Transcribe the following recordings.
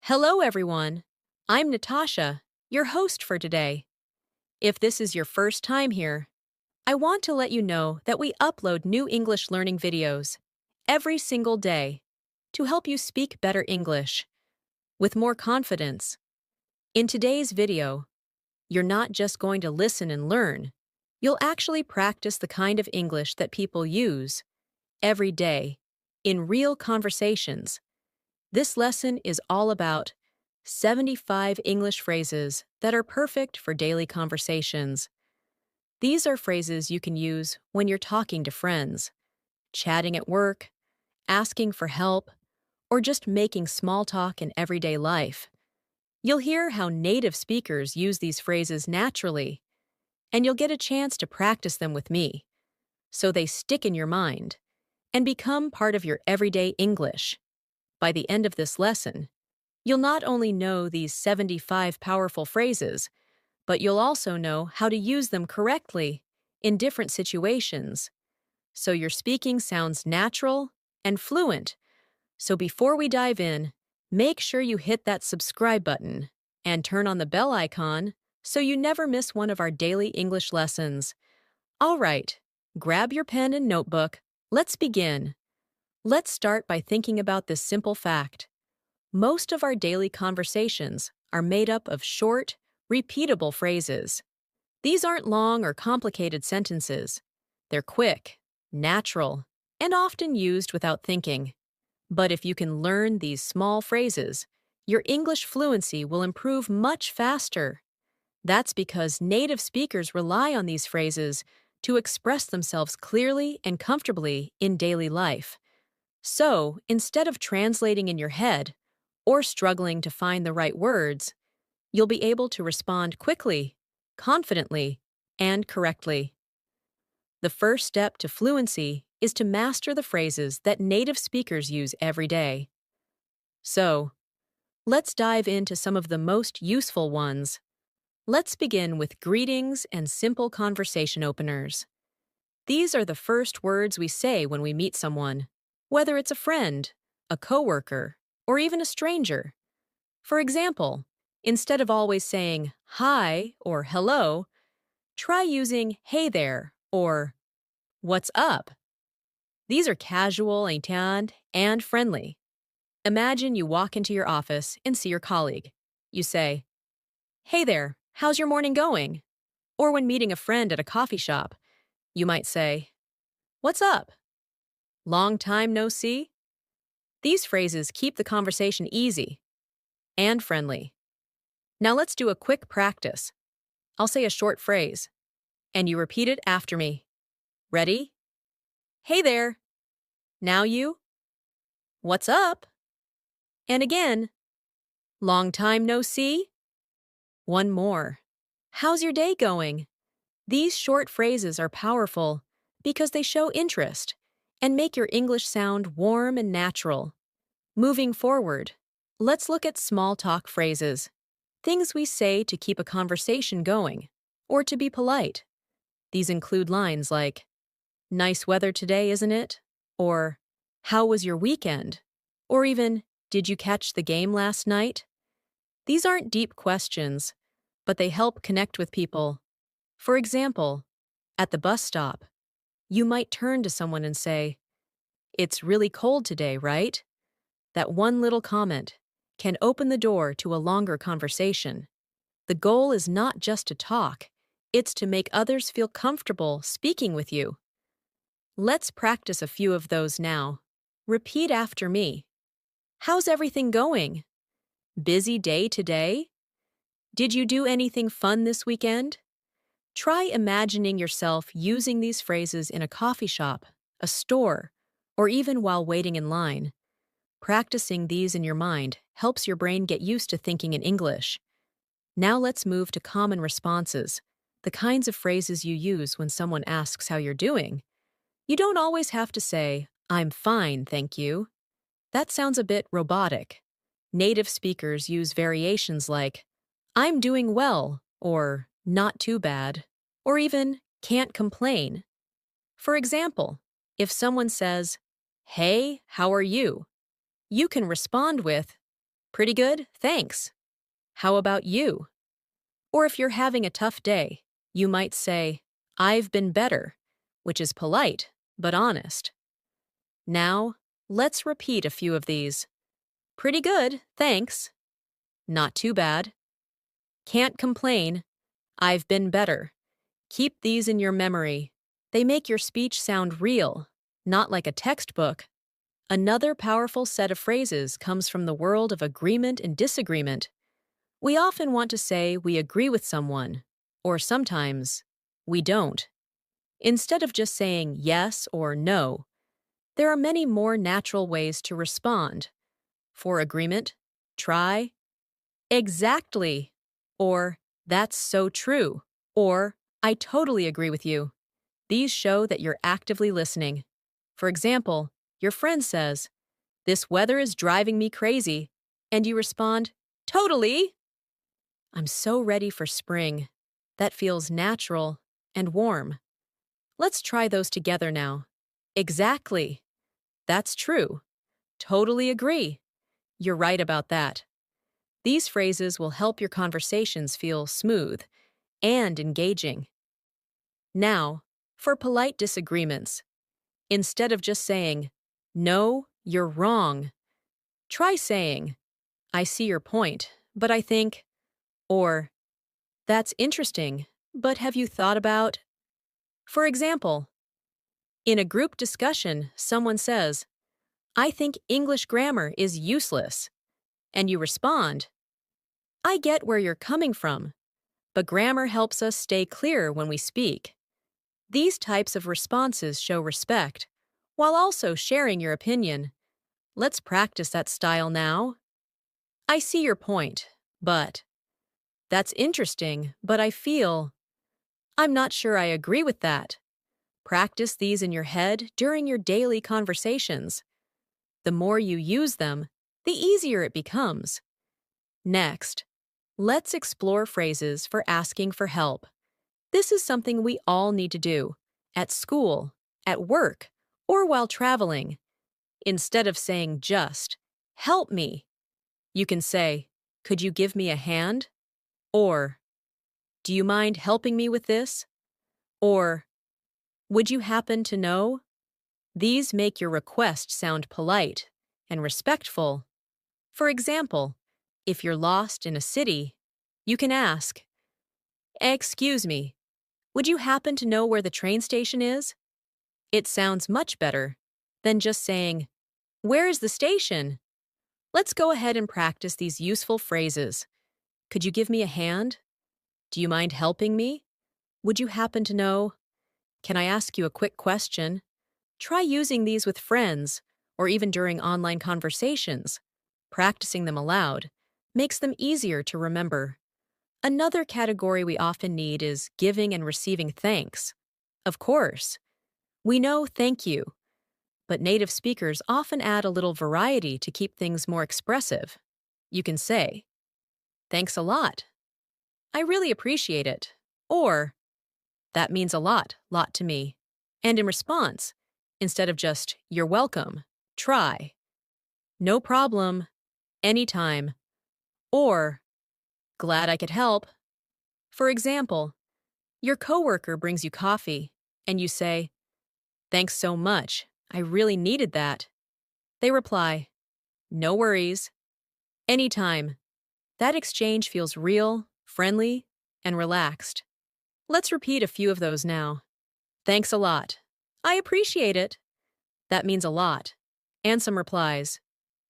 Hello, everyone. I'm Natasha, your host for today. If this is your first time here, I want to let you know that we upload new English learning videos every single day to help you speak better English with more confidence. In today's video, you're not just going to listen and learn, you'll actually practice the kind of English that people use every day in real conversations. This lesson is all about 75 English phrases that are perfect for daily conversations. These are phrases you can use when you're talking to friends, chatting at work, asking for help, or just making small talk in everyday life. You'll hear how native speakers use these phrases naturally, and you'll get a chance to practice them with me, so they stick in your mind and become part of your everyday English. By the end of this lesson, you'll not only know these 75 powerful phrases, but you'll also know how to use them correctly in different situations. So your speaking sounds natural and fluent. So before we dive in, make sure you hit that subscribe button and turn on the bell icon so you never miss one of our daily English lessons. All right, grab your pen and notebook. Let's begin. Let's start by thinking about this simple fact. Most of our daily conversations are made up of short, repeatable phrases. These aren't long or complicated sentences. They're quick, natural, and often used without thinking. But if you can learn these small phrases, your English fluency will improve much faster. That's because native speakers rely on these phrases to express themselves clearly and comfortably in daily life. So, instead of translating in your head, or struggling to find the right words, you'll be able to respond quickly, confidently, and correctly. The first step to fluency is to master the phrases that native speakers use every day. So, let's dive into some of the most useful ones. Let's begin with greetings and simple conversation openers. These are the first words we say when we meet someone, whether it's a friend, a coworker, or even a stranger. For example, instead of always saying hi or hello, try using hey there or what's up. These are casual and friendly. Imagine you walk into your office and see your colleague. You say, hey there, how's your morning going? Or when meeting a friend at a coffee shop, you might say, what's up? Long time no see? These phrases keep the conversation easy and friendly. Now let's do a quick practice. I'll say a short phrase, and you repeat it after me. Ready? Hey there. Now you. What's up? And again. Long time no see? One more. How's your day going? These short phrases are powerful because they show interest and make your English sound warm and natural. Moving forward, let's look at small talk phrases, things we say to keep a conversation going or to be polite. These include lines like, nice weather today, isn't it? Or, how was your weekend? Or even, did you catch the game last night? These aren't deep questions, but they help connect with people. For example, at the bus stop, you might turn to someone and say, it's really cold today, right? That one little comment can open the door to a longer conversation. The goal is not just to talk, it's to make others feel comfortable speaking with you. Let's practice a few of those now. Repeat after me. How's everything going? Busy day today? Did you do anything fun this weekend? Try imagining yourself using these phrases in a coffee shop, a store, or even while waiting in line. Practicing these in your mind helps your brain get used to thinking in English. Now let's move to common responses, the kinds of phrases you use when someone asks how you're doing. You don't always have to say, I'm fine, thank you. That sounds a bit robotic. Native speakers use variations like, I'm doing well, or not too bad, or even can't complain. For example, if someone says, hey, how are you? You can respond with, Pretty good, thanks. How about you? Or if you're having a tough day, you might say, I've been better, which is polite but honest. Now, let's repeat a few of these. Pretty good, thanks. Not too bad. Can't complain. I've been better. Keep these in your memory. They make your speech sound real, not like a textbook. Another powerful set of phrases comes from the world of agreement and disagreement. We often want to say we agree with someone, or sometimes we don't. Instead of just saying yes or no, there are many more natural ways to respond. For agreement, try, exactly, or that's so true, or I totally agree with you. These show that you're actively listening. For example, your friend says, This weather is driving me crazy, and you respond, Totally! I'm so ready for spring. That feels natural and warm. Let's try those together now. Exactly. That's true. Totally agree. You're right about that. These phrases will help your conversations feel smooth and engaging. Now, for polite disagreements, instead of just saying, No, you're wrong, try saying, I see your point, but I think, or, That's interesting, but have you thought about? For example, in a group discussion, someone says, I think English grammar is useless. And you respond, I get where you're coming from, but grammar helps us stay clear when we speak. These types of responses show respect, while also sharing your opinion. Let's practice that style now. I see your point, but that's interesting, but I feel I'm not sure I agree with that. Practice these in your head during your daily conversations. The more you use them, the easier it becomes. Next, let's explore phrases for asking for help. This is something we all need to do, at school, at work, or while traveling. Instead of saying just, help me, you can say, could you give me a hand? Or, do you mind helping me with this? Or, would you happen to know? These make your request sound polite and respectful. For example, if you're lost in a city, you can ask, Excuse me, would you happen to know where the train station is? It sounds much better than just saying, Where is the station? Let's go ahead and practice these useful phrases. Could you give me a hand? Do you mind helping me? Would you happen to know? Can I ask you a quick question? Try using these with friends or even during online conversations. Practicing them aloud makes them easier to remember. Another category we often need is giving and receiving thanks. Of course, we know thank you, but native speakers often add a little variety to keep things more expressive. You can say, Thanks a lot. I really appreciate it. Or, That means a lot to me. And in response, instead of just, You're welcome, try, No problem, anytime, or, Glad I could help. For example, your coworker brings you coffee, and you say, Thanks so much, I really needed that. They reply, No worries, anytime. That exchange feels real, friendly, and relaxed. Let's repeat a few of those now. Thanks a lot. I appreciate it. That means a lot. And some replies.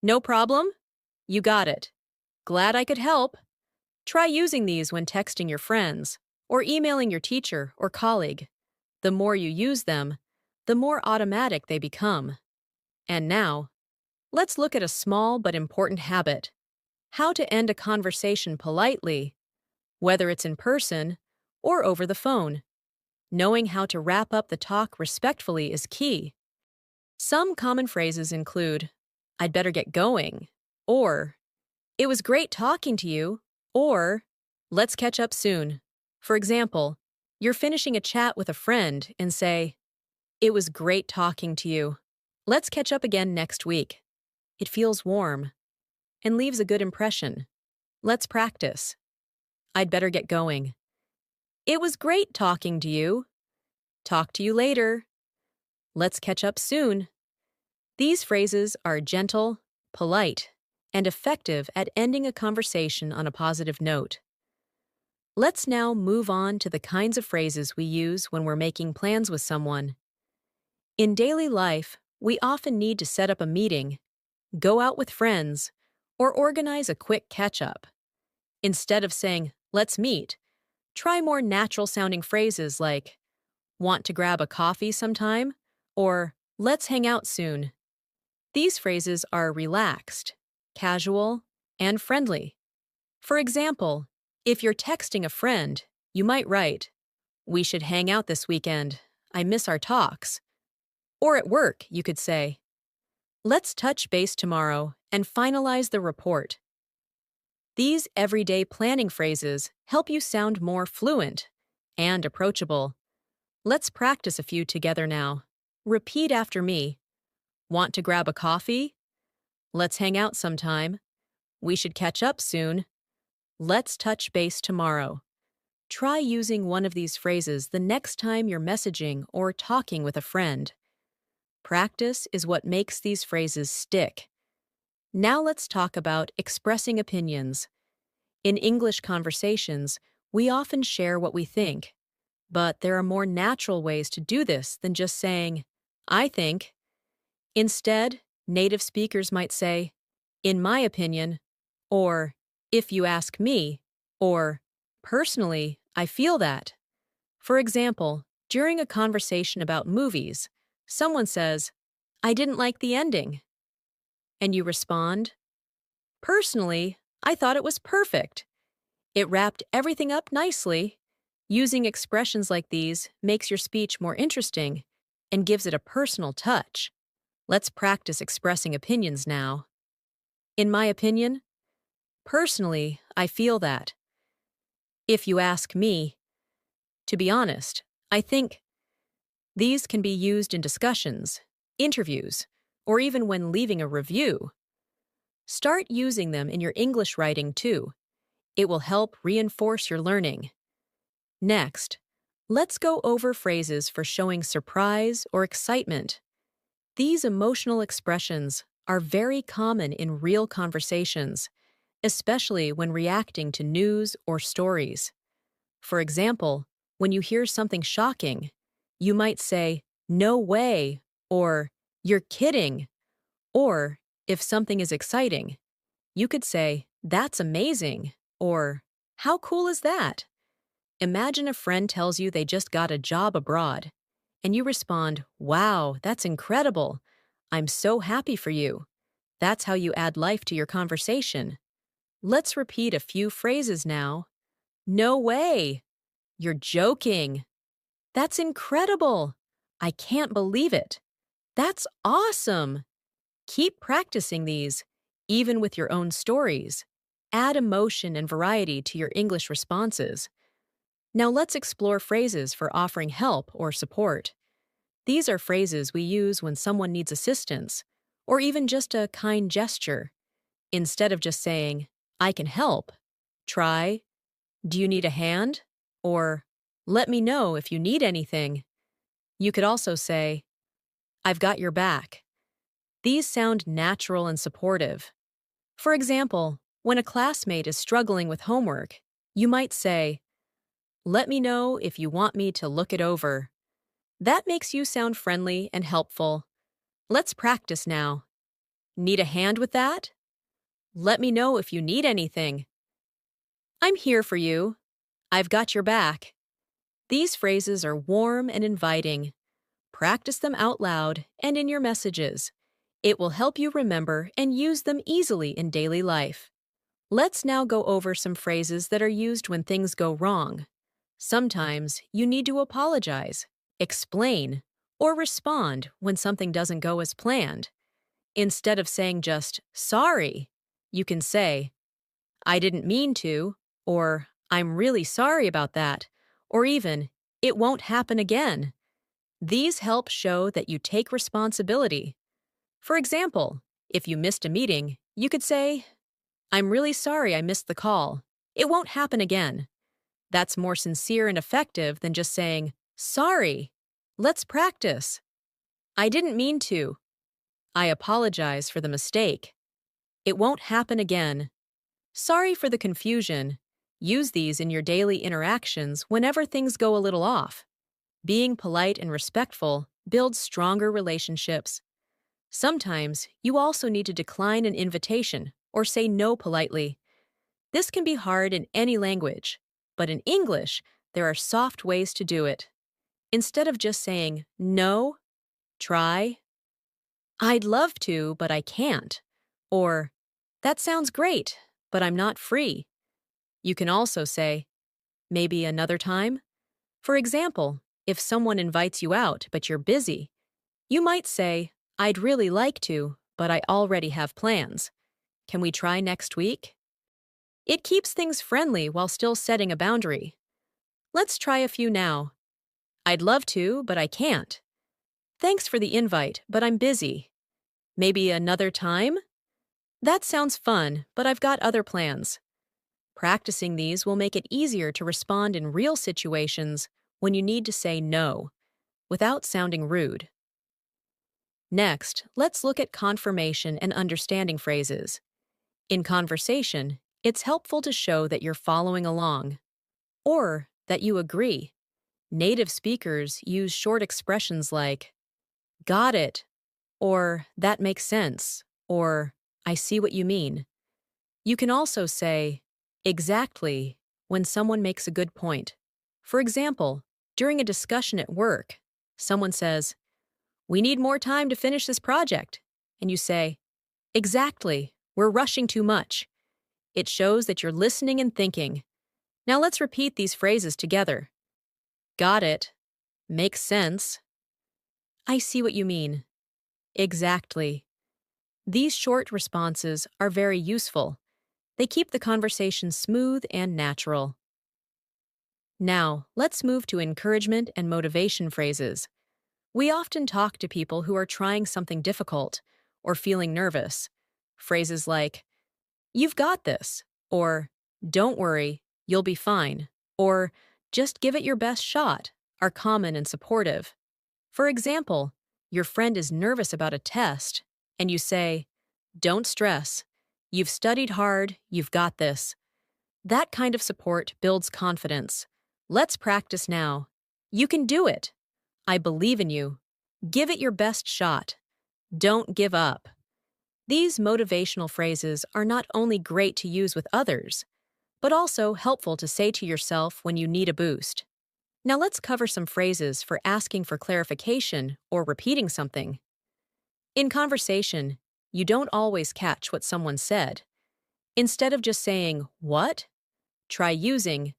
No problem? You got it. Glad I could help. Try using these when texting your friends or emailing your teacher or colleague. The more you use them, the more automatic they become. And now, let's look at a small but important habit. How to end a conversation politely, whether it's in person or over the phone. Knowing how to wrap up the talk respectfully is key. Some common phrases include, I'd better get going, or It was great talking to you, or Let's catch up soon. For example, you're finishing a chat with a friend and say, It was great talking to you. Let's catch up again next week. It feels warm. and leaves a good impression. Let's practice. I'd better get going. It was great talking to you. Talk to you later. Let's catch up soon. These phrases are gentle, polite, and effective at ending a conversation on a positive note. Let's now move on to the kinds of phrases we use when we're making plans with someone. In daily life, we often need to set up a meeting, go out with friends, or organize a quick catch-up. Instead of saying, "Let's meet," try more natural-sounding phrases like, "Want to grab a coffee sometime?" or "Let's hang out soon." These phrases are relaxed, casual, and friendly. For example, if you're texting a friend, you might write, "We should hang out this weekend. I miss our talks." Or at work, you could say, "Let's touch base tomorrow and finalize the report." These everyday planning phrases help you sound more fluent and approachable. Let's practice a few together now. Repeat after me. Want to grab a coffee? Let's hang out sometime. We should catch up soon. Let's touch base tomorrow. Try using one of these phrases the next time you're messaging or talking with a friend. Practice is what makes these phrases stick. Now let's talk about expressing opinions. In English conversations, we often share what we think, but there are more natural ways to do this than just saying, "I think." Instead, native speakers might say, "In my opinion," or "If you ask me," or "Personally, I feel that." For example, during a conversation about movies, someone says, "I didn't like the ending." And you respond, "Personally, I thought it was perfect." It wrapped everything up nicely. Using expressions like these makes your speech more interesting and gives it a personal touch. Let's practice expressing opinions now. In my opinion, personally, I feel that. If you ask me, to be honest, I think. These can be used in discussions, interviews, or even when leaving a review. Start using them in your English writing too. It will help reinforce your learning. Next, let's go over phrases for showing surprise or excitement. These emotional expressions are very common in real conversations, especially when reacting to news or stories. For example, when you hear something shocking, you might say, "No way," or "You're kidding." Or, if something is exciting, you could say, "That's amazing," or "How cool is that?" Imagine a friend tells you they just got a job abroad, and you respond, "Wow, that's incredible. I'm so happy for you." That's how you add life to your conversation. Let's repeat a few phrases now. "No way." "You're joking." "That's incredible." "I can't believe it." "That's awesome." Keep practicing these, even with your own stories. Add emotion and variety to your English responses. Now let's explore phrases for offering help or support. These are phrases we use when someone needs assistance, or even just a kind gesture. Instead of just saying, "I can help," try, "Do you need a hand?" or "Let me know if you need anything." You could also say, "I've got your back." These sound natural and supportive. For example, when a classmate is struggling with homework, you might say, "Let me know if you want me to look it over." That makes you sound friendly and helpful. Let's practice now. "Need a hand with that?" "Let me know if you need anything." "I'm here for you." "I've got your back." These phrases are warm and inviting. Practice them out loud and in your messages. It will help you remember and use them easily in daily life. Let's now go over some phrases that are used when things go wrong. Sometimes you need to apologize, explain, or respond when something doesn't go as planned. Instead of saying just, "Sorry," you can say, "I didn't mean to," or "I'm really sorry about that," or even, "It won't happen again." These help show that you take responsibility. For example, if you missed a meeting, you could say, I'm really sorry I missed the call. It won't happen again. That's more sincere and effective than just saying, sorry. Let's practice. I didn't mean to. I apologize for the mistake. It won't happen again. Sorry for the confusion. Use these in your daily interactions whenever things go a little off. Being polite and respectful builds stronger relationships. Sometimes you also need to decline an invitation or say no politely. This can be hard in any language, but in English, there are soft ways to do it. Instead of just saying no, try, I'd love to, but I can't. Or, that sounds great, but I'm not free. You can also say, maybe another time. For example, if someone invites you out but you're busy, you might say, I'd really like to, but I already have plans. Can we try next week? It keeps things friendly while still setting a boundary. Let's try a few now. I'd love to, but I can't. Thanks for the invite, but I'm busy. Maybe another time? That sounds fun, but I've got other plans. Practicing these will make it easier to respond in real situations when you need to say no, without sounding rude. Next, let's look at confirmation and understanding phrases. In conversation, it's helpful to show that you're following along, or that you agree. Native speakers use short expressions like, got it, or that makes sense, or I see what you mean. You can also say, exactly, when someone makes a good point. For example, during a discussion at work, someone says, we need more time to finish this project. And you say, exactly, we're rushing too much. It shows that you're listening and thinking. Now let's repeat these phrases together. Got it. Makes sense. I see what you mean. Exactly. These short responses are very useful. They keep the conversation smooth and natural. Now, let's move to encouragement and motivation phrases. We often talk to people who are trying something difficult or feeling nervous. Phrases like, you've got this, or don't worry, you'll be fine, or just give it your best shot are common and supportive. For example, your friend is nervous about a test, and you say, don't stress. You've studied hard, you've got this. That kind of support builds confidence. Let's practice now. You can do it. I believe in you. Give it your best shot. Don't give up. These motivational phrases are not only great to use with others, but also helpful to say to yourself when you need a boost. Now let's cover some phrases for asking for clarification or repeating something. In conversation, you don't always catch what someone said. Instead of just saying, what? Try using,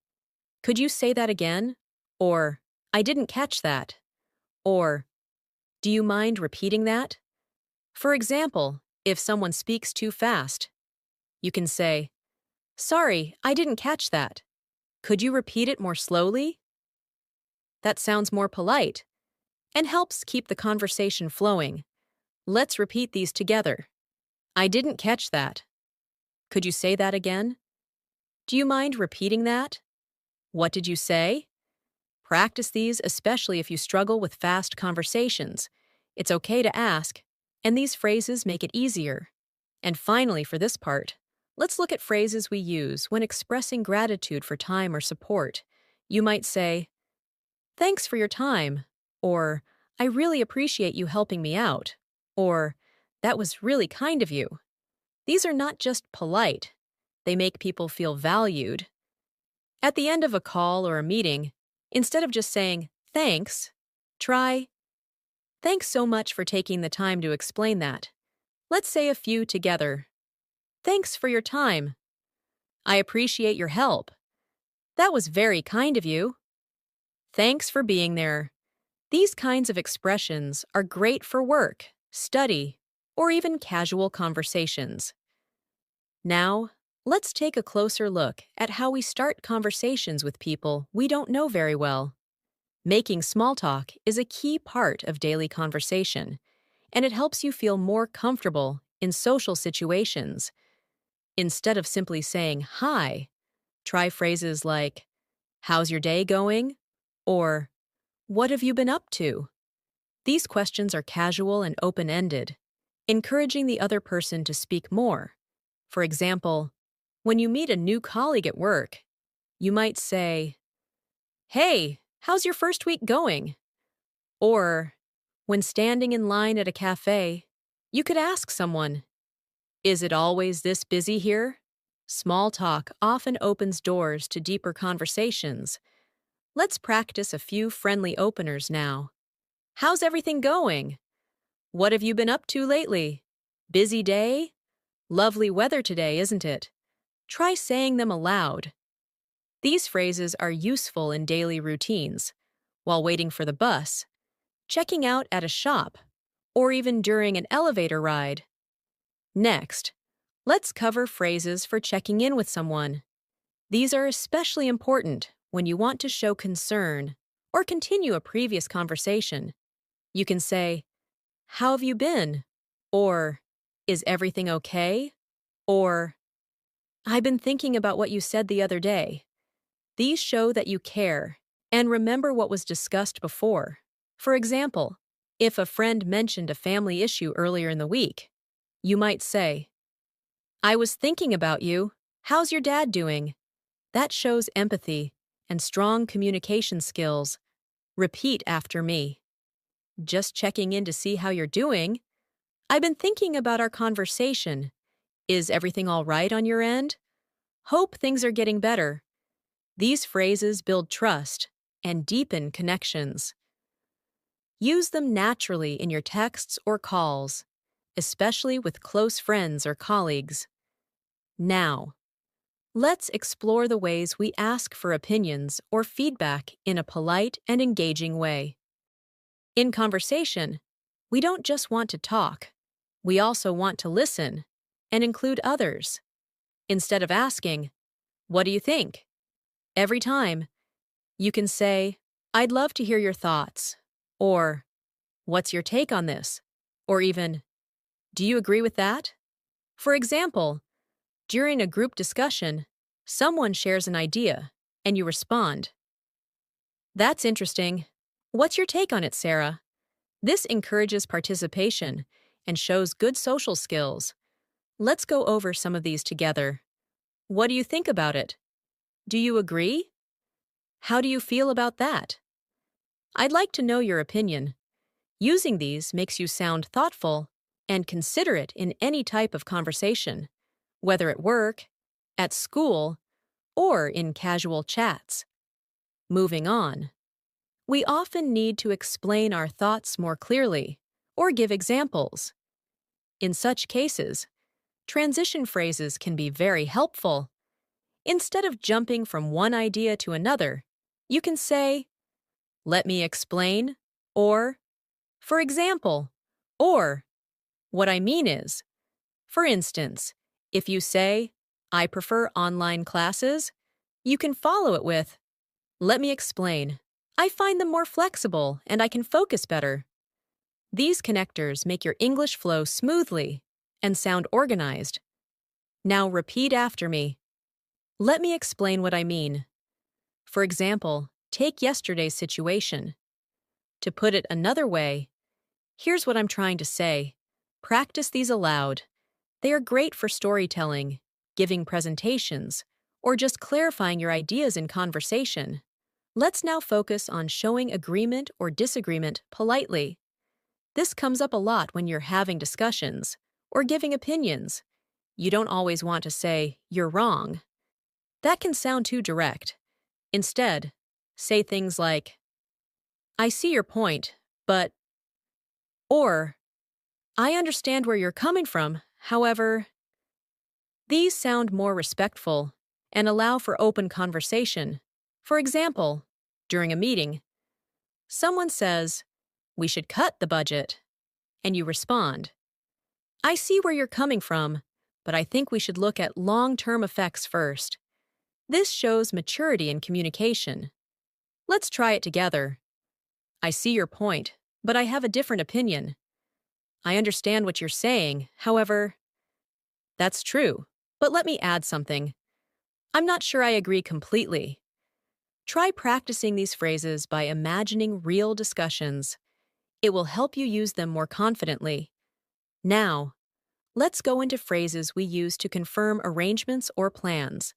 could you say that again? Or, I didn't catch that. Or, do you mind repeating that? For example, if someone speaks too fast, you can say, sorry, I didn't catch that. Could you repeat it more slowly? That sounds more polite and helps keep the conversation flowing. Let's repeat these together. I didn't catch that. Could you say that again? Do you mind repeating that? What did you say? Practice these, especially if you struggle with fast conversations. It's okay to ask, and these phrases make it easier. And finally, for this part, let's look at phrases we use when expressing gratitude for time or support. You might say, thanks for your time, or I really appreciate you helping me out, or that was really kind of you. These are not just polite, they make people feel valued. At the end of a call or a meeting, instead of just saying, thanks, try, thanks so much for taking the time to explain that. Let's say a few together. Thanks for your time. I appreciate your help. That was very kind of you. Thanks for being there. These kinds of expressions are great for work, study, or even casual conversations. Now, let's take a closer look at how we start conversations with people we don't know very well. Making small talk is a key part of daily conversation, and it helps you feel more comfortable in social situations. Instead of simply saying hi, try phrases like, "How's your day going?" or "What have you been up to?" These questions are casual and open-ended, encouraging the other person to speak more. For example, when you meet a new colleague at work, you might say, "Hey, how's your first week going?" Or, when standing in line at a cafe, you could ask someone, "Is it always this busy here?" Small talk often opens doors to deeper conversations. Let's practice a few friendly openers now. "How's everything going?" "What have you been up to lately?" "Busy day?" "Lovely weather today, isn't it?" Try saying them aloud. These phrases are useful in daily routines, while waiting for the bus, checking out at a shop, or even during an elevator ride. Next, let's cover phrases for checking in with someone. These are especially important when you want to show concern or continue a previous conversation. You can say, "How have you been?" Or, "Is everything okay?" Or, "I've been thinking about what you said the other day." These show that you care and remember what was discussed before. For example, if a friend mentioned a family issue earlier in the week, you might say, "I was thinking about you. How's your dad doing?" That shows empathy and strong communication skills. Repeat after me. "Just checking in to see how you're doing. I've been thinking about our conversation. Is everything all right on your end? Hope things are getting better." These phrases build trust and deepen connections. Use them naturally in your texts or calls, especially with close friends or colleagues. Now, let's explore the ways we ask for opinions or feedback in a polite and engaging way. In conversation, we don't just want to talk, we also want to listen and include others. Instead of asking, "What do you think?" every time, you can say, "I'd love to hear your thoughts," or "What's your take on this?" or even, "Do you agree with that?" For example, during a group discussion, someone shares an idea, and you respond, "That's interesting. What's your take on it, Sarah?" This encourages participation and shows good social skills. Let's go over some of these together. What do you think about it? Do you agree? How do you feel about that? I'd like to know your opinion. Using these makes you sound thoughtful and considerate in any type of conversation, whether at work, at school, or in casual chats. Moving on. We often need to explain our thoughts more clearly or give examples. In such cases, transition phrases can be very helpful. Instead of jumping from one idea to another, you can say, "Let me explain," or "For example," or "What I mean is." For instance, if you say, "I prefer online classes," you can follow it with, "Let me explain. I find them more flexible and I can focus better." These connectors make your English flow smoothly and sound organized. Now repeat after me. Let me explain what I mean. For example, take yesterday's situation. To put it another way, here's what I'm trying to say. Practice these aloud. They are great for storytelling, giving presentations, or just clarifying your ideas in conversation. Let's now focus on showing agreement or disagreement politely. This comes up a lot when you're having discussions or giving opinions. You don't always want to say, "You're wrong." That can sound too direct. Instead, say things like, "I see your point, but," or "I understand where you're coming from, however." These sound more respectful and allow for open conversation. For example, during a meeting, someone says, "We should cut the budget," and you respond, "I see where you're coming from, but I think we should look at long-term effects first." This shows maturity in communication. Let's try it together. "I see your point, but I have a different opinion." "I understand what you're saying, however." "That's true, but let me add something. I'm not sure I agree completely. Try practicing these phrases by imagining real discussions. It will help you use them more confidently. Now, let's go into phrases we use to confirm arrangements or plans.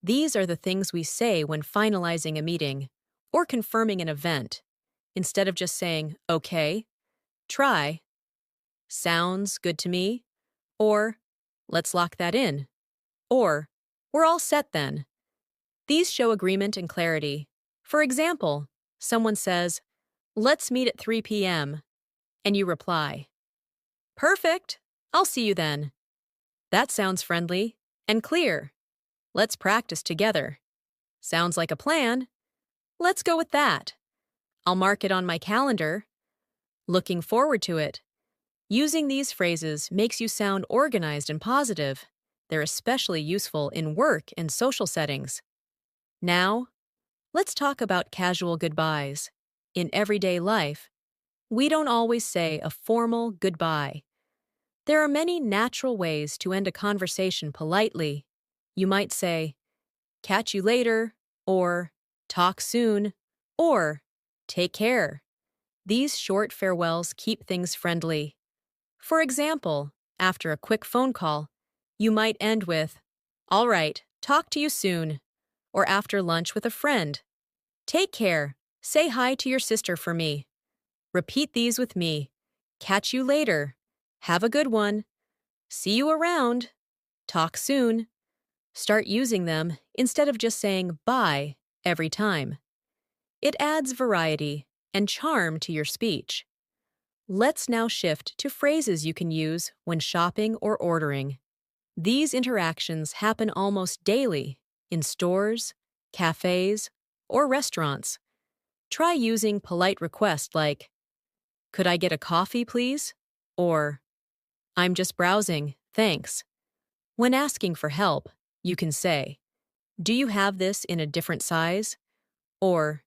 These are the things we say when finalizing a meeting or confirming an event. Instead of just saying, okay, try, sounds good to me, or let's lock that in, or we're all set then. These show agreement and clarity. For example, someone says, let's meet at 3 p.m., and you reply, perfect, I'll see you then. That sounds friendly and clear. Let's practice together. Sounds like a plan. Let's go with that. I'll mark it on my calendar. Looking forward to it. Using these phrases makes you sound organized and positive. They're especially useful in work and social settings. Now, let's talk about casual goodbyes. In everyday life, we don't always say a formal goodbye. There are many natural ways to end a conversation politely. You might say, catch you later, or talk soon, or take care. These short farewells keep things friendly. For example, after a quick phone call, you might end with, all right, talk to you soon. Or after lunch with a friend, take care, say hi to your sister for me. Repeat these with me. Catch you later. Have a good one. See you around. Talk soon. Start using them instead of just saying bye every time. It adds variety and charm to your speech. Let's now shift to phrases you can use when shopping or ordering. These interactions happen almost daily in stores, cafes, or restaurants. Try using polite requests like, could I get a coffee, please? Or, I'm just browsing, thanks. When asking for help, you can say, do you have this in a different size? Or,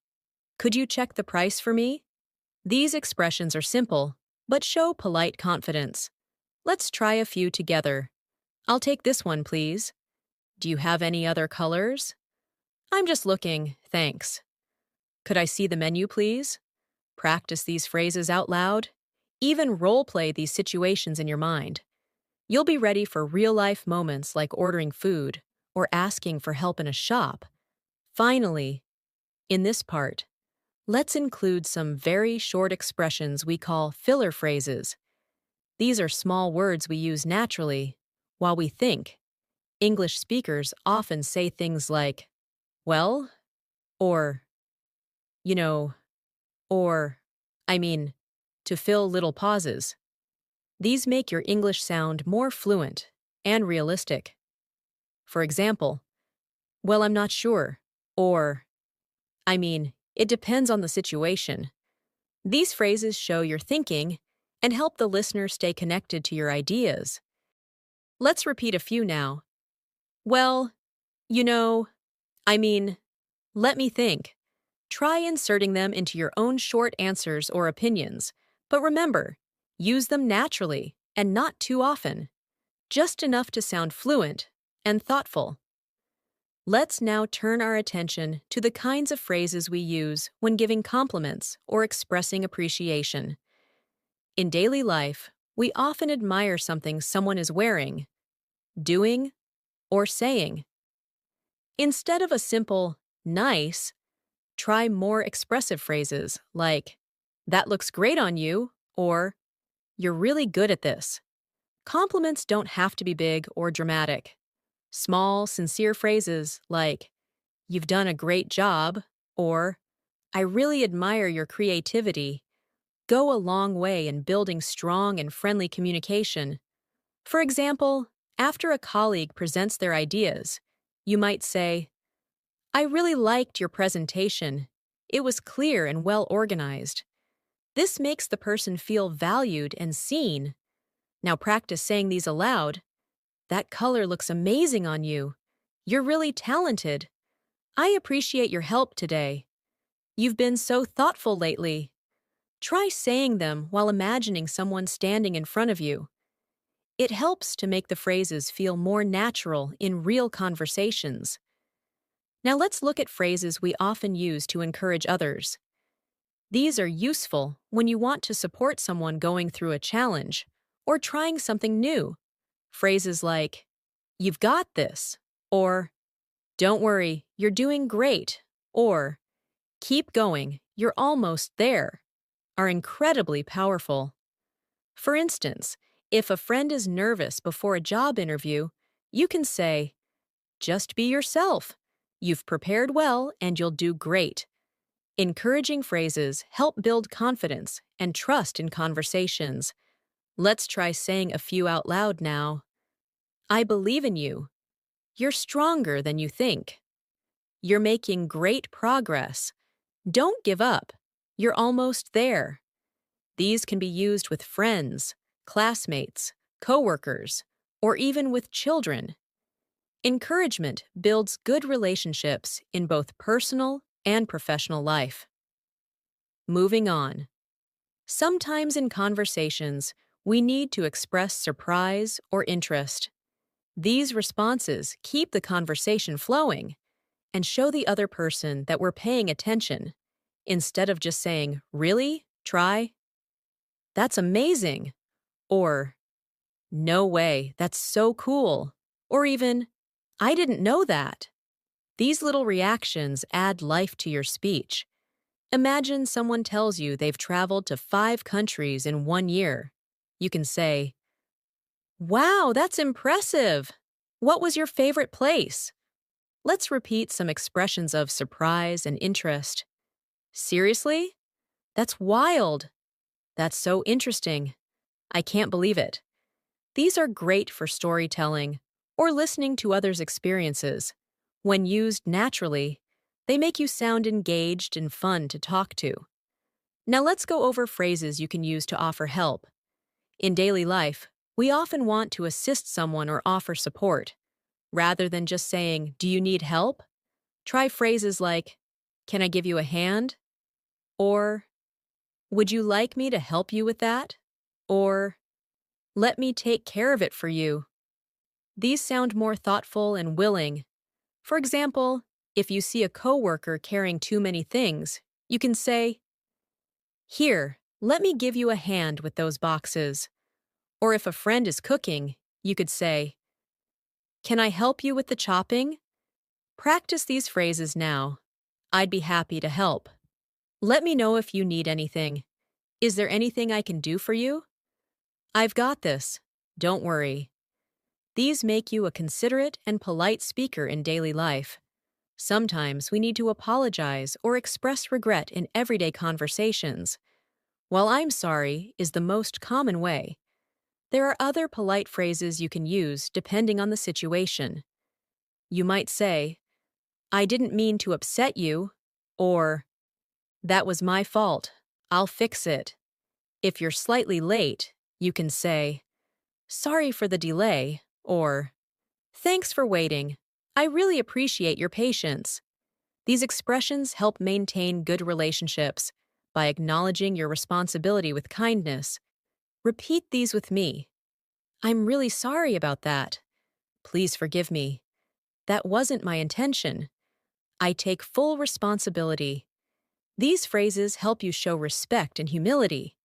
could you check the price for me? These expressions are simple, but show polite confidence. Let's try a few together. I'll take this one, please. Do you have any other colors? I'm just looking, thanks. Could I see the menu, please? Practice these phrases out loud. Even role-play these situations in your mind. You'll be ready for real-life moments like ordering food or asking for help in a shop. Finally, in this part, let's include some very short expressions we call filler phrases. These are small words we use naturally while we think. English speakers often say things like, well, or, you know, or, I mean, to fill little pauses. These make your English sound more fluent and realistic. For example, well, I'm not sure, or, I mean, it depends on the situation. These phrases show your thinking and help the listener stay connected to your ideas. Let's repeat a few now. Well, you know, I mean, let me think. Try inserting them into your own short answers or opinions, but remember, use them naturally and not too often, just enough to sound fluent and thoughtful. Let's now turn our attention to the kinds of phrases we use when giving compliments or expressing appreciation. In daily life, we often admire something someone is wearing, doing, or saying. Instead of a simple, nice, try more expressive phrases like, that looks great on you, or you're really good at this. Compliments don't have to be big or dramatic. Small, sincere phrases like, you've done a great job, or I really admire your creativity, go a long way in building strong and friendly communication. For example, after a colleague presents their ideas, you might say, I really liked your presentation. It was clear and well organized. This makes the person feel valued and seen. Now practice saying these aloud. That color looks amazing on you. You're really talented. I appreciate your help today. You've been so thoughtful lately. Try saying them while imagining someone standing in front of you. It helps to make the phrases feel more natural in real conversations. Now let's look at phrases we often use to encourage others. These are useful when you want to support someone going through a challenge or trying something new. Phrases like, "You've got this," or "Don't worry, you're doing great," or "Keep going, you're almost there," are incredibly powerful. For instance, if a friend is nervous before a job interview, you can say, "Just be yourself. You've prepared well and you'll do great." Encouraging phrases help build confidence and trust in conversations. Let's try saying a few out loud now. "I believe in you." "You're stronger than you think." "You're making great progress." "Don't give up. You're almost there." These can be used with friends, classmates, coworkers, or even with children. Encouragement builds good relationships in both personal and professional life. Moving on. Sometimes in conversations, we need to express surprise or interest. These responses keep the conversation flowing and show the other person that we're paying attention, instead of just saying, "Really? Try?" "That's amazing," or "No way, that's so cool," or even, "I didn't know that." These little reactions add life to your speech. Imagine someone tells you they've traveled to 5 countries in 1 year. You can say, "Wow, that's impressive. What was your favorite place?" Let's repeat some expressions of surprise and interest. "Seriously? That's wild. That's so interesting. I can't believe it." These are great for storytelling or listening to others' experiences. When used naturally, they make you sound engaged and fun to talk to. Now let's go over phrases you can use to offer help. In daily life, we often want to assist someone or offer support. Rather than just saying, "Do you need help?" Try phrases like, "Can I give you a hand?" Or, "Would you like me to help you with that?" Or, "Let me take care of it for you." These sound more thoughtful and willing. For example, if you see a coworker carrying too many things, you can say, "Here, let me give you a hand with those boxes." Or if a friend is cooking, you could say, "Can I help you with the chopping?" Practice these phrases now. "I'd be happy to help." "Let me know if you need anything." "Is there anything I can do for you?" "I've got this. Don't worry." These make you a considerate and polite speaker in daily life. Sometimes we need to apologize or express regret in everyday conversations. While "I'm sorry" is the most common way, there are other polite phrases you can use depending on the situation. You might say, "I didn't mean to upset you," or "That was my fault. I'll fix it." If you're slightly late, you can say, "Sorry for the delay," or "Thanks for waiting. I really appreciate your patience." These expressions help maintain good relationships by acknowledging your responsibility with kindness. Repeat these with me. "I'm really sorry about that." "Please forgive me. That wasn't my intention." "I take full responsibility." These phrases help you show respect and humility,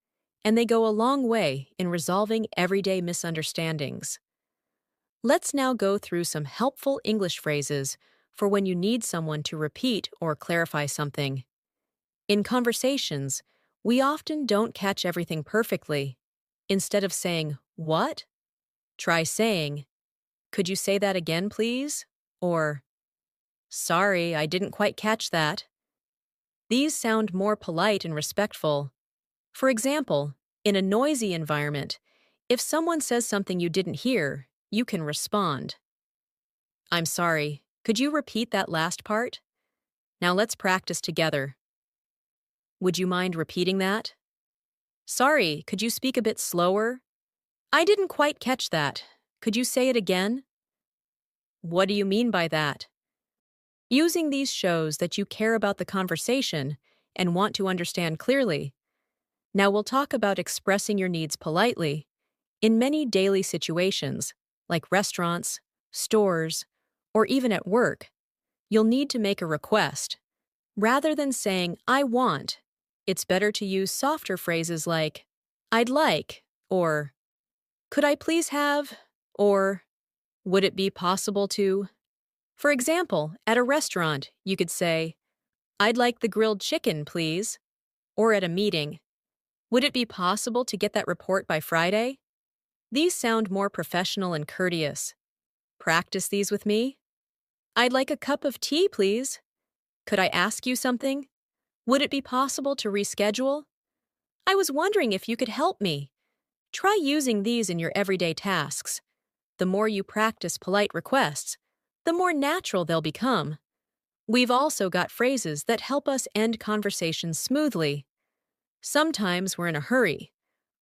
and they go a long way in resolving everyday misunderstandings. Let's now go through some helpful English phrases for when you need someone to repeat or clarify something. In conversations, we often don't catch everything perfectly. Instead of saying, "What?" try saying, "Could you say that again, please?" Or, "Sorry, I didn't quite catch that." These sound more polite and respectful. For example, in a noisy environment, if someone says something you didn't hear, you can respond, "I'm sorry, could you repeat that last part?" Now let's practice together. "Would you mind repeating that?" "Sorry, could you speak a bit slower?" "I didn't quite catch that. Could you say it again?" "What do you mean by that?" Using these shows that you care about the conversation and want to understand clearly. Now we'll talk about expressing your needs politely. In many daily situations, like restaurants, stores, or even at work, you'll need to make a request. Rather than saying, I want, it's better to use softer phrases like, I'd like, or could I please have, or would it be possible to? For example, at a restaurant, you could say, I'd like the grilled chicken, please. Or at a meeting, would it be possible to get that report by Friday? These sound more professional and courteous. Practice these with me. I'd like a cup of tea, please. Could I ask you something? Would it be possible to reschedule? I was wondering if you could help me. Try using these in your everyday tasks. The more you practice polite requests, the more natural they'll become. We've also got phrases that help us end conversations smoothly. Sometimes we're in a hurry,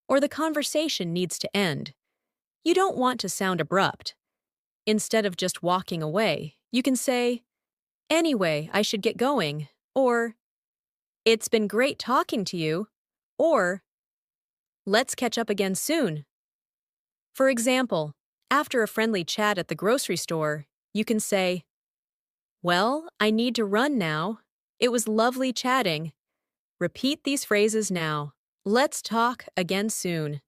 or the conversation needs to end. You don't want to sound abrupt. Instead of just walking away, you can say, Anyway, I should get going, or It's been great talking to you, or Let's catch up again soon. For example, after a friendly chat at the grocery store, you can say, Well, I need to run now. It was lovely chatting. Repeat these phrases now. Let's talk again soon.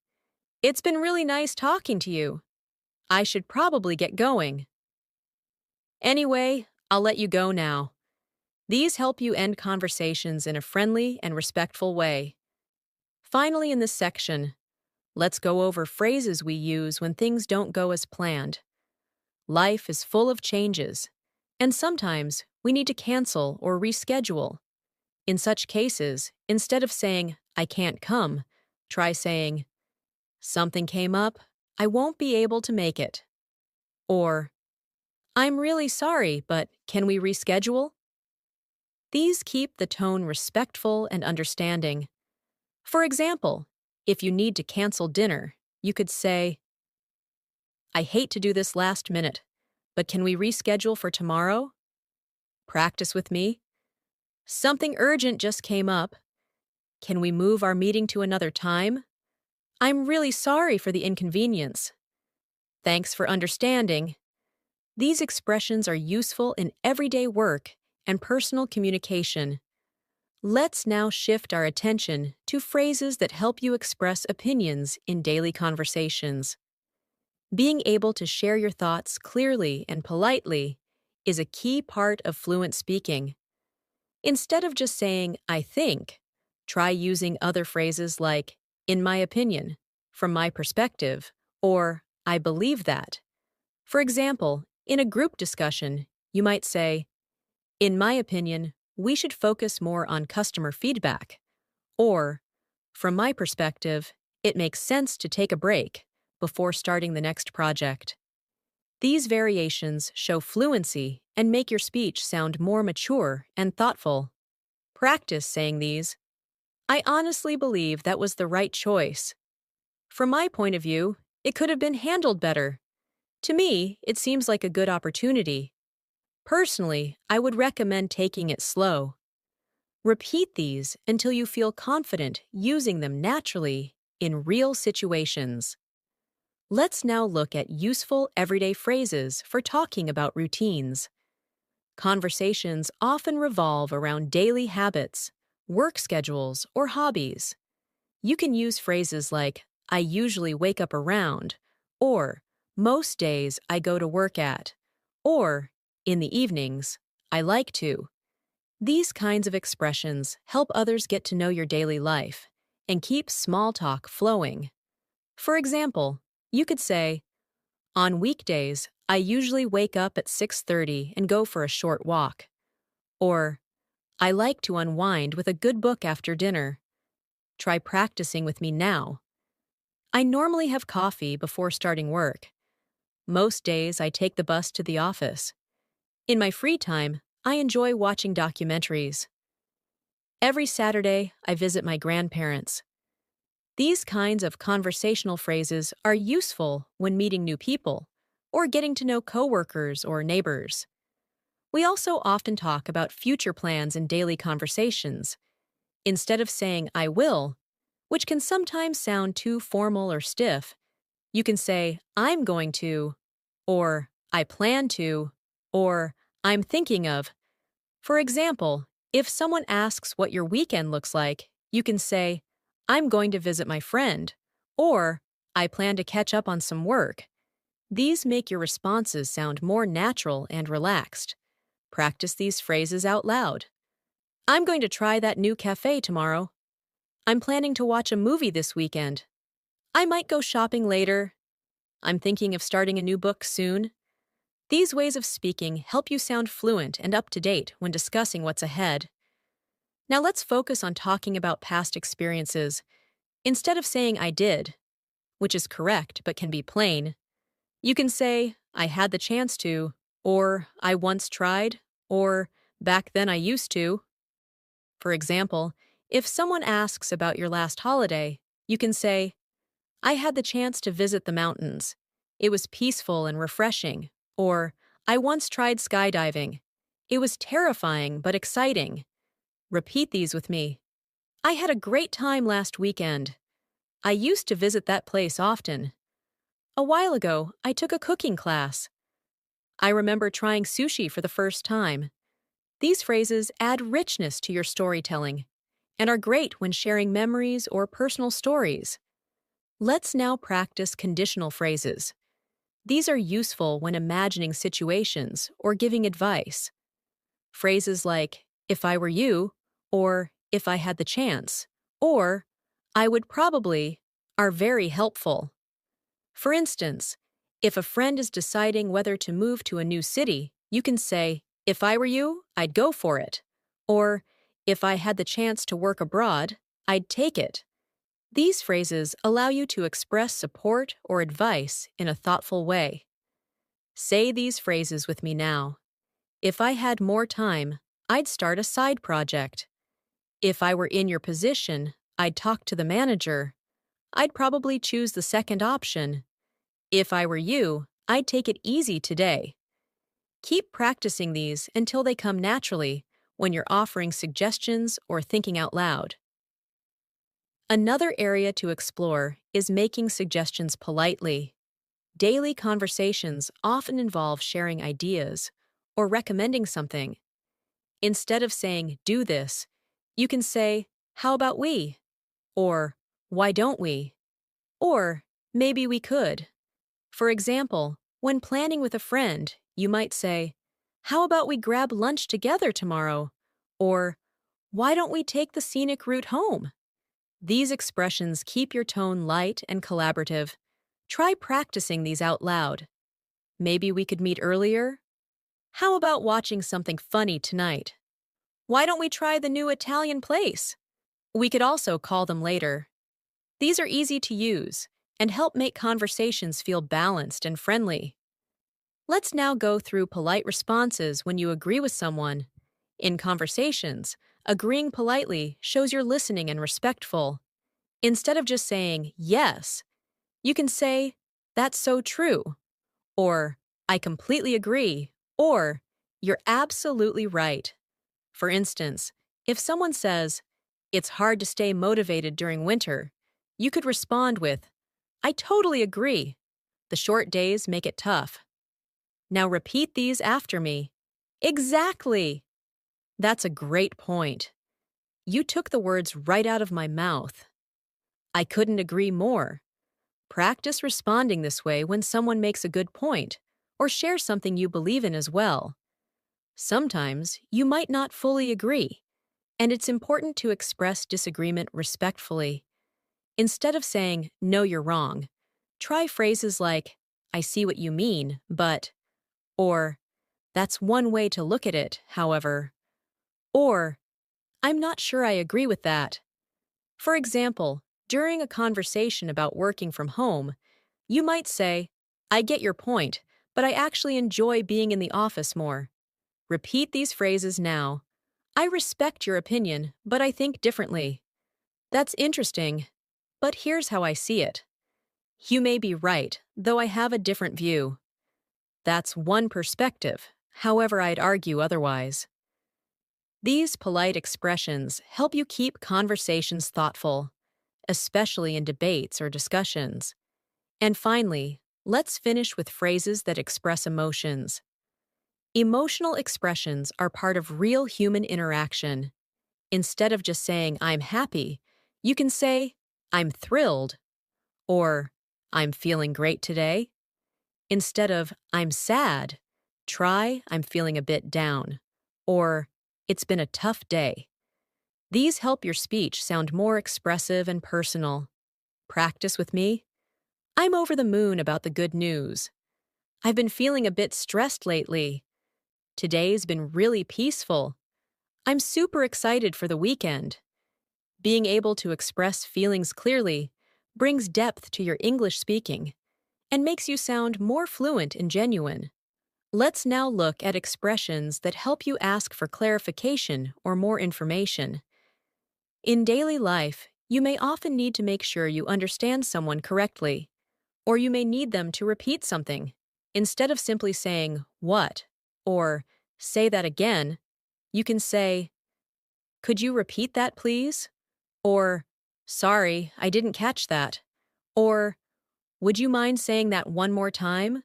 It's been really nice talking to you. I should probably get going. Anyway, I'll let you go now. These help you end conversations in a friendly and respectful way. Finally, in this section, let's go over phrases we use when things don't go as planned. Life is full of changes, and sometimes we need to cancel or reschedule. In such cases, instead of saying, I can't come, try saying, Something came up, I won't be able to make it. Or, I'm really sorry, but can we reschedule? These keep the tone respectful and understanding. For example, if you need to cancel dinner, you could say, I hate to do this last minute, but can we reschedule for tomorrow? Practice with me. Something urgent just came up. Can we move our meeting to another time? I'm really sorry for the inconvenience. Thanks for understanding. These expressions are useful in everyday work and personal communication. Let's now shift our attention to phrases that help you express opinions in daily conversations. Being able to share your thoughts clearly and politely is a key part of fluent speaking. Instead of just saying, I think, try using other phrases like, in my opinion, from my perspective, or I believe that. For example, in a group discussion, you might say, in my opinion, we should focus more on customer feedback. Or, from my perspective, it makes sense to take a break before starting the next project. These variations show fluency and make your speech sound more mature and thoughtful. Practice saying these. I honestly believe that was the right choice. From my point of view, it could have been handled better. To me, it seems like a good opportunity. Personally, I would recommend taking it slow. Repeat these until you feel confident using them naturally in real situations. Let's now look at useful everyday phrases for talking about routines. Conversations often revolve around daily habits, work schedules, or hobbies. You can use phrases like, I usually wake up around, or most days I go to work at, or in the evenings, I like to. These kinds of expressions help others get to know your daily life and keep small talk flowing. For example, you could say, on weekdays, I usually wake up at 6:30 and go for a short walk. Or, I like to unwind with a good book after dinner. Try practicing with me now. I normally have coffee before starting work. Most days I take the bus to the office. In my free time, I enjoy watching documentaries. Every Saturday, I visit my grandparents. These kinds of conversational phrases are useful when meeting new people or getting to know coworkers or neighbors. We also often talk about future plans in daily conversations. Instead of saying I will, which can sometimes sound too formal or stiff, You can say, I'm going to, or I plan to, or I'm thinking of. For example, if someone asks what your weekend looks like, you can say, I'm going to visit my friend, or I plan to catch up on some work. These make your responses sound more natural and relaxed. Practice these phrases out loud. I'm going to try that new cafe tomorrow. I'm planning to watch a movie this weekend. I might go shopping later. I'm thinking of starting a new book soon. These ways of speaking help you sound fluent and up to date when discussing what's ahead. Now let's focus on talking about past experiences. Instead of saying I did, which is correct but can be plain, you can say I had the chance to, or I once tried, or back then I used to. For example, if someone asks about your last holiday, you can say, I had the chance to visit the mountains. It was peaceful and refreshing. Or, I once tried skydiving. It was terrifying but exciting. Repeat these with me. I had a great time last weekend. I used to visit that place often. A while ago, I took a cooking class. I remember trying sushi for the first time. These phrases add richness to your storytelling and are great when sharing memories or personal stories. Let's now practice conditional phrases. These are useful when imagining situations or giving advice. Phrases like, if I were you, or if I had the chance, or I would probably, are very helpful. For instance, if a friend is deciding whether to move to a new city, you can say, if I were you, I'd go for it. Or, if I had the chance to work abroad, I'd take it. These phrases allow you to express support or advice in a thoughtful way. Say these phrases with me now. If I had more time, I'd start a side project. If I were in your position, I'd talk to the manager. I'd probably choose the second option. If I were you, I'd take it easy today. Keep practicing these until they come naturally when you're offering suggestions or thinking out loud. Another area to explore is making suggestions politely. Daily conversations often involve sharing ideas or recommending something. Instead of saying, do this, you can say, how about we? Or, why don't we? Or, maybe we could. For example, when planning with a friend, you might say, how about we grab lunch together tomorrow? Or, why don't we take the scenic route home? These expressions keep your tone light and collaborative. Try practicing these out loud. Maybe we could meet earlier? How about watching something funny tonight? Why don't we try the new Italian place? We could also call them later. These are easy to use and help make conversations feel balanced and friendly. Let's now go through polite responses when you agree with someone. In conversations, agreeing politely shows you're listening and respectful. Instead of just saying, yes, you can say, that's so true, or I completely agree, or you're absolutely right. For instance, if someone says, it's hard to stay motivated during winter, you could respond with, I totally agree. The short days make it tough. Now repeat these after me. Exactly. That's a great point. You took the words right out of my mouth. I couldn't agree more. Practice responding this way when someone makes a good point or shares something you believe in as well. Sometimes you might not fully agree, and it's important to express disagreement respectfully. Instead of saying, no, you're wrong, try phrases like, I see what you mean, but, or, that's one way to look at it, however, or, I'm not sure I agree with that. For example, during a conversation about working from home, you might say, I get your point, but I actually enjoy being in the office more. Repeat these phrases now. I respect your opinion, but I think differently. That's interesting, but here's how I see it. You may be right, though I have a different view. That's one perspective, however, I'd argue otherwise. These polite expressions help you keep conversations thoughtful, especially in debates or discussions. And finally, let's finish with phrases that express emotions. Emotional expressions are part of real human interaction. Instead of just saying, I'm happy, you can say, I'm thrilled, or I'm feeling great today. Instead of, I'm sad, try, I'm feeling a bit down, or it's been a tough day. These help your speech sound more expressive and personal. Practice with me. I'm over the moon about the good news. I've been feeling a bit stressed lately. Today's been really peaceful. I'm super excited for the weekend. Being able to express feelings clearly brings depth to your English speaking and makes you sound more fluent and genuine. Let's now look at expressions that help you ask for clarification or more information. In daily life, you may often need to make sure you understand someone correctly, or you may need them to repeat something. Instead of simply saying, "What?" or "Say that again," you can say, "Could you repeat that, please?" Or, "Sorry, I didn't catch that." Or, "Would you mind saying that one more time?"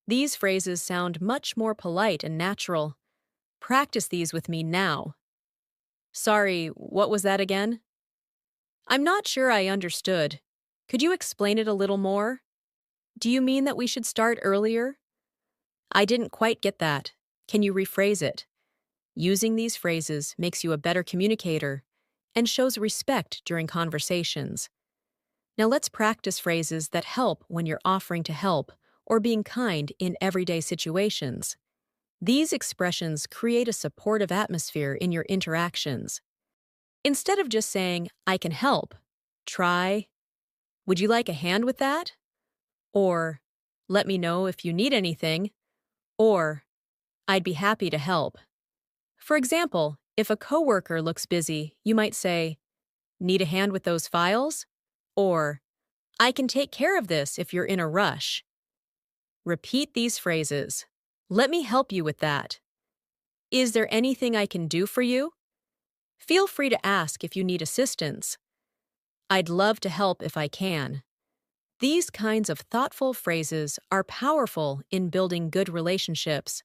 These phrases sound much more polite and natural. Practice these with me now. Sorry, what was that again? I'm not sure I understood. Could you explain it a little more? Do you mean that we should start earlier? I didn't quite get that. Can you rephrase it? Using these phrases makes you a better communicator and shows respect during conversations. Now let's practice phrases that help when you're offering to help or being kind in everyday situations. These expressions create a supportive atmosphere in your interactions. Instead of just saying, I can help, try, would you like a hand with that? Or, let me know if you need anything. Or, I'd be happy to help. For example, if a coworker looks busy, you might say, need a hand with those files? Or, I can take care of this if you're in a rush. Repeat these phrases. Let me help you with that. Is there anything I can do for you? Feel free to ask if you need assistance. I'd love to help if I can. These kinds of thoughtful phrases are powerful in building good relationships,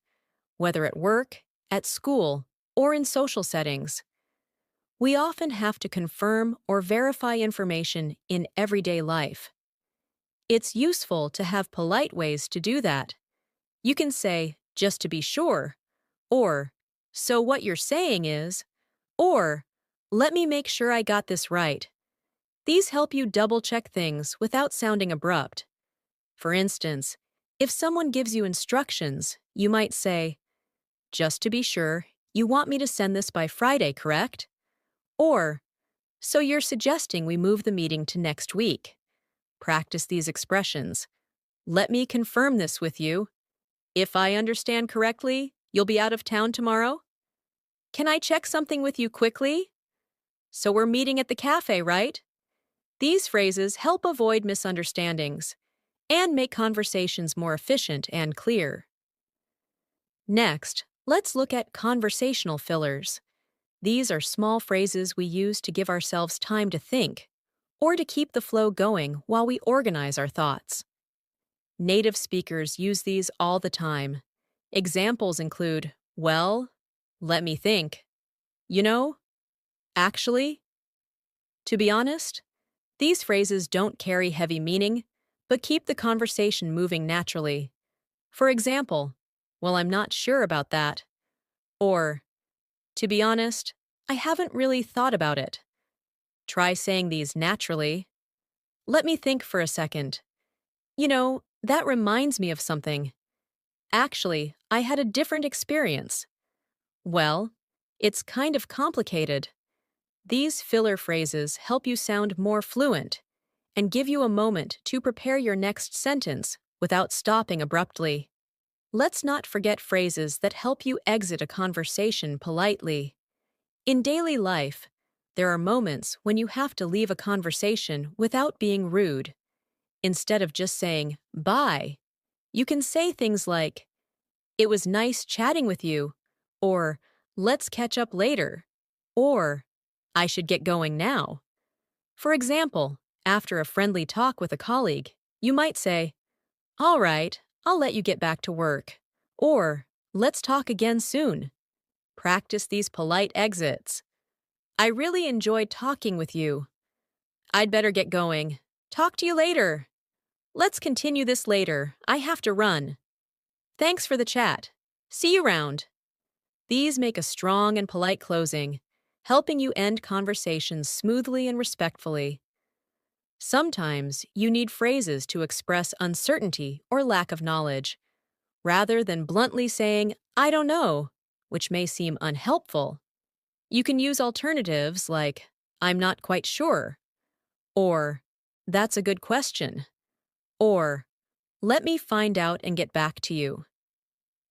whether at work, at school, or in social settings. We often have to confirm or verify information in everyday life. It's useful to have polite ways to do that. You can say, just to be sure, or, so what you're saying is, or, let me make sure I got this right. These help you double-check things without sounding abrupt. For instance, if someone gives you instructions, you might say, just to be sure, you want me to send this by Friday, correct? Or, so you're suggesting we move the meeting to next week. Practice these expressions. Let me confirm this with you. If I understand correctly, you'll be out of town tomorrow? Can I check something with you quickly? So we're meeting at the cafe, right? These phrases help avoid misunderstandings and make conversations more efficient and clear. Next, let's look at conversational fillers. These are small phrases we use to give ourselves time to think or to keep the flow going while we organize our thoughts. Native speakers use these all the time. Examples include, well, let me think, you know, actually. To be honest, these phrases don't carry heavy meaning, but keep the conversation moving naturally. For example, well, I'm not sure about that. Or, to be honest, I haven't really thought about it. Try saying these naturally. Let me think for a second. You know, that reminds me of something. Actually, I had a different experience. Well, it's kind of complicated. These filler phrases help you sound more fluent and give you a moment to prepare your next sentence without stopping abruptly. Let's not forget phrases that help you exit a conversation politely. In daily life, there are moments when you have to leave a conversation without being rude. Instead of just saying, bye, you can say things like, it was nice chatting with you, or let's catch up later, or I should get going now. For example, after a friendly talk with a colleague, You might say, "All right, I'll let you get back to work." Or, "Let's talk again soon." Practice these polite exits. "I really enjoyed talking with you. I'd better get going. Talk to you later. Let's continue this later. I have to run. Thanks for the chat. See you around." These make a strong and polite closing, helping you end conversations smoothly and respectfully. Sometimes you need phrases to express uncertainty or lack of knowledge, rather than bluntly saying, "I don't know," which may seem unhelpful. You can use alternatives like, "I'm not quite sure," or "That's a good question," or "Let me find out and get back to you."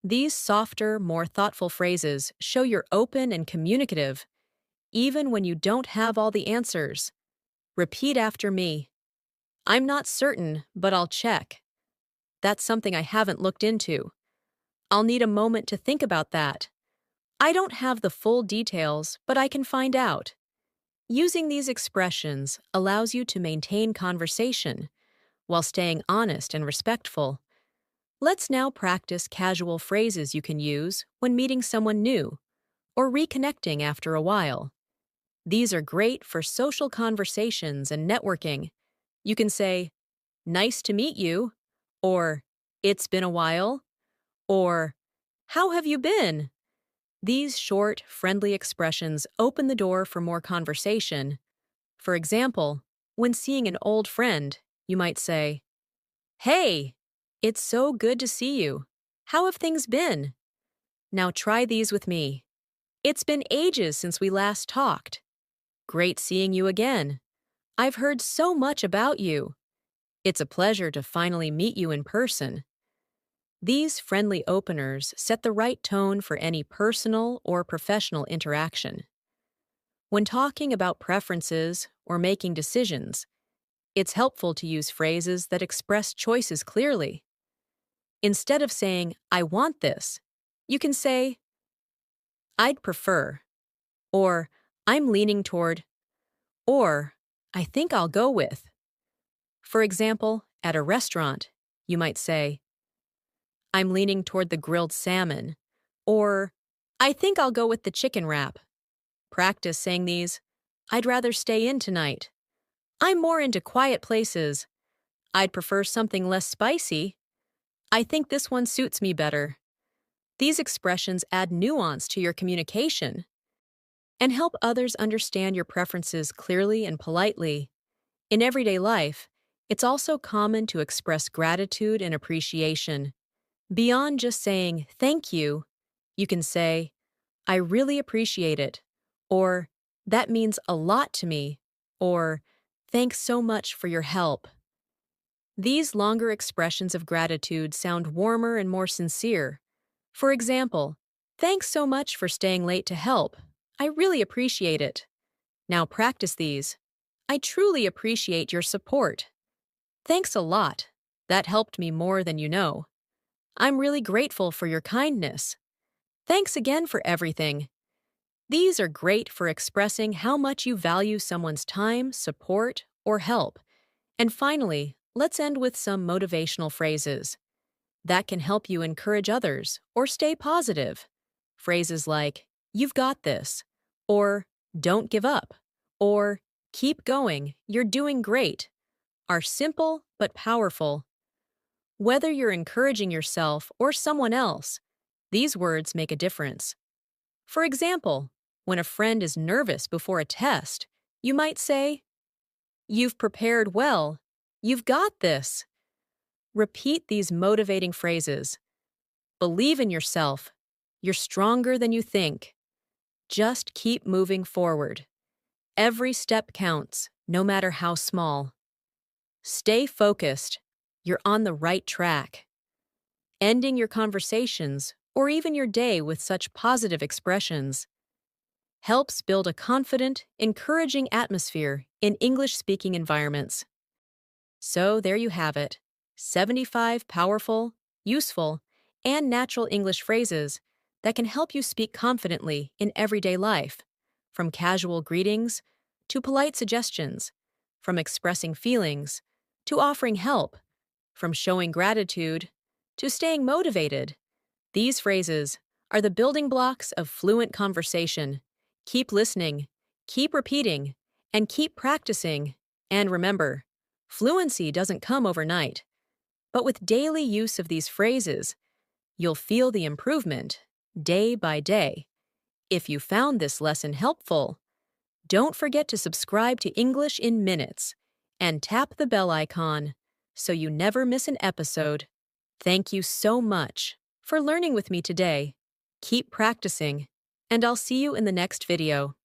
These softer, more thoughtful phrases show you're open and communicative, even when you don't have all the answers. Repeat after me. "I'm not certain, but I'll check. That's something I haven't looked into. I'll need a moment to think about that. I don't have the full details, but I can find out." Using these expressions allows you to maintain conversation while staying honest and respectful. Let's now practice casual phrases you can use when meeting someone new or reconnecting after a while. These are great for social conversations and networking. You can say, "Nice to meet you," or "It's been a while," or "How have you been?" These short, friendly expressions open the door for more conversation. For example, when seeing an old friend, you might say, "Hey, it's so good to see you. How have things been?" Now try these with me. "It's been ages since we last talked. Great seeing you again. I've heard so much about you. It's a pleasure to finally meet you in person." These friendly openers set the right tone for any personal or professional interaction. When talking about preferences or making decisions, it's helpful to use phrases that express choices clearly. Instead of saying, "I want this," you can say, "I'd prefer," or "I'm leaning toward," or "I think I'll go with." For example, at a restaurant, you might say, "I'm leaning toward the grilled salmon," or "I think I'll go with the chicken wrap." Practice saying these. "I'd rather stay in tonight." "I'm more into quiet places." "I'd prefer something less spicy." "I think this one suits me better." These expressions add nuance to your communication and help others understand your preferences clearly and politely. In everyday life, it's also common to express gratitude and appreciation. Beyond just saying, "Thank you," you can say, "I really appreciate it," or "That means a lot to me," or "Thanks so much for your help." These longer expressions of gratitude sound warmer and more sincere. For example, "Thanks so much for staying late to help. I really appreciate it." Now practice these. "I truly appreciate your support." "Thanks a lot. That helped me more than you know." "I'm really grateful for your kindness." "Thanks again for everything." These are great for expressing how much you value someone's time, support, or help. And finally, let's end with some motivational phrases that can help you encourage others or stay positive. Phrases like, "You've got this," or "Don't give up," or "Keep going, you're doing great," are simple but powerful. Whether you're encouraging yourself or someone else, these words make a difference. For example, when a friend is nervous before a test, you might say, "You've prepared well. You've got this." Repeat these motivating phrases. "Believe in yourself. You're stronger than you think." Just keep moving forward. Every step counts, no matter how small. Stay focused. You're on the right track. Ending your conversations or even your day with such positive expressions helps build a confident, encouraging atmosphere in English-speaking environments. So there you have it, 75 powerful, useful, and natural English phrases that can help you speak confidently in everyday life, from casual greetings to polite suggestions, from expressing feelings to offering help. From showing gratitude to staying motivated, these phrases are the building blocks of fluent conversation. Keep listening, keep repeating, and keep practicing. And remember, fluency doesn't come overnight. But with daily use of these phrases, you'll feel the improvement day by day. If you found this lesson helpful, don't forget to subscribe to English in Minutes and tap the bell icon so you never miss an episode. Thank you so much for learning with me today. Keep practicing, and I'll see you in the next video.